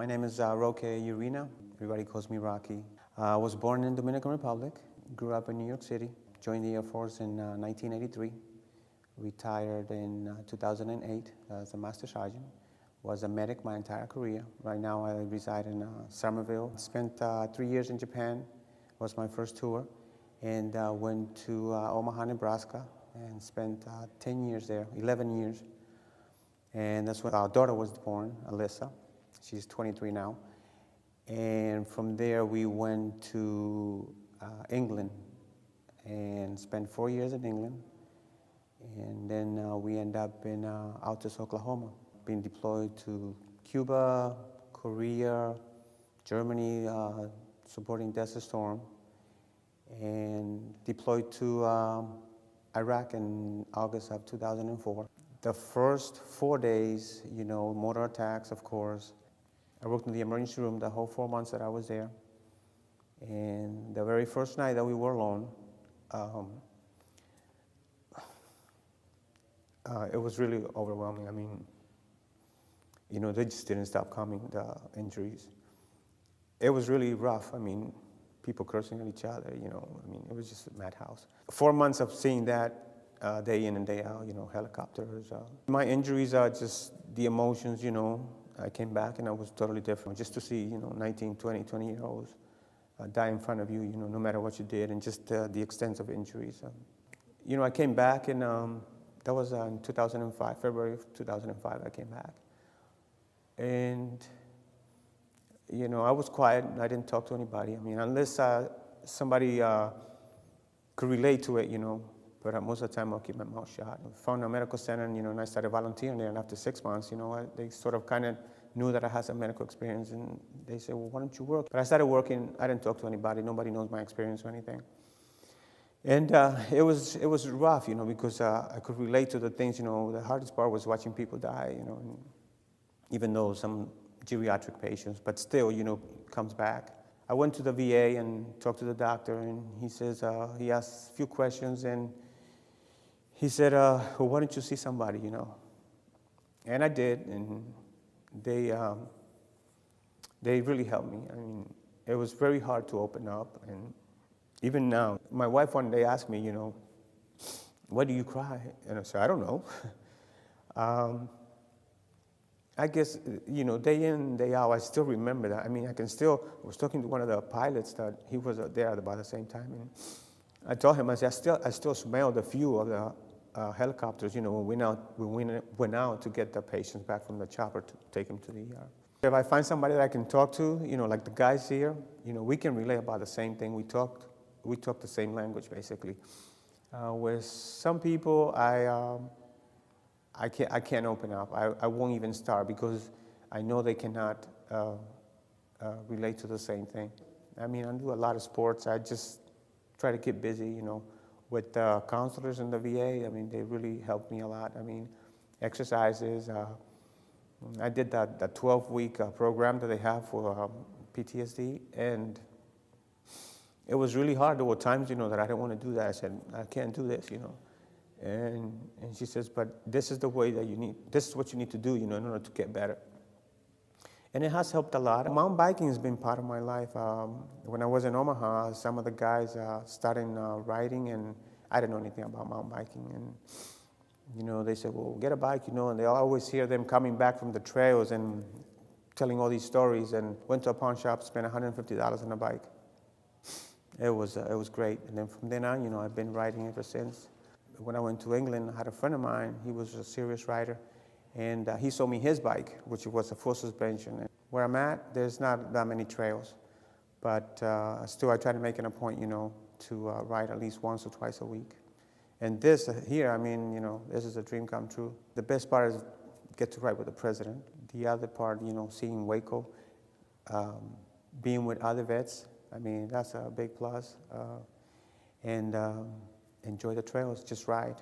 My name is Roque Urena. Everybody calls me Rocky. I was born in Dominican Republic, grew up in New York City, joined the Air Force in 1983, retired in 2008 as a Master Sergeant, was a medic my entire career. Right now I reside in Somerville. Spent 3 years in Japan, was my first tour, and went to Omaha, Nebraska, and spent 10 years there, 11 years. And that's when our daughter was born, Alyssa. She's 23 now. And from there we went to England and spent 4 years in England. And then we end up in Altus, Oklahoma, being deployed to Cuba, Korea, Germany, supporting Desert Storm, and deployed to Iraq in August of 2004. The first 4 days, mortar attacks, of course. I worked in the emergency room the whole 4 months that I was there. And the very first night that we were alone, it was really overwhelming. I mean, they just didn't stop coming, the injuries. It was really rough. I mean, people cursing at each other, it was just a madhouse. 4 months of seeing that day in and day out, helicopters. My injuries are just the emotions, I came back and I was totally different. Just to see, 19, 20-year-olds die in front of you, no matter what you did, and just the extent of injuries. I came back and that was in 2005, February of 2005, I came back. And, I was quiet, I didn't talk to anybody. I mean, unless somebody could relate to it, but most of the time I'll keep my mouth shut. I found a medical center and, I started volunteering there, and after 6 months, they sort of kind of knew that I had some medical experience, and they said, well, why don't you work? But I started working, I didn't talk to anybody, nobody knows my experience or anything. And it was rough, because I could relate to the things, the hardest part was watching people die, and even though some geriatric patients, but still, comes back. I went to the VA and talked to the doctor, and he says, he asked a few questions, and he said, well, why don't you see somebody, And I did, and they really helped me. I mean, it was very hard to open up, and even now, my wife one day asked me, why do you cry? And I said, I don't know. I guess, day in, day out, I still remember that. I mean, I was talking to one of the pilots that he was there at about the same time, and I told him, I said, I still smell the fuel of the helicopters, when we went out to get the patients back from the chopper to take them to the ER. If I find somebody that I can talk to, like the guys here, we can relate about the same thing. We talk the same language, basically. With some people, I can't open up. I won't even start because I know they cannot relate to the same thing. I mean, I do a lot of sports. I just try to keep busy, with counselors in the VA. I mean, they really helped me a lot. I mean, exercises. I did that 12-week program that they have for PTSD, and it was really hard. There were times, that I didn't want to do that. I said, I can't do this, And she says, but this is the way that this is what you need to do, in order to get better. And it has helped a lot. Mountain biking has been part of my life. When I was in Omaha, some of the guys started riding, and I didn't know anything about mountain biking. And, they said, well, get a bike, and they always hear them coming back from the trails and telling all these stories, and went to a pawn shop, spent $150 on a bike. It was great. And then from then on, I've been riding ever since. When I went to England, I had a friend of mine, he was a serious rider, and he sold me his bike, which was a full suspension. And where I'm at, there's not that many trails, but still I try to make it a point, to ride at least once or twice a week. And this here, I mean, this is a dream come true. The best part is get to ride with the president. The other part, seeing Waco, being with other vets, I mean, that's a big plus. And enjoy the trails, just ride.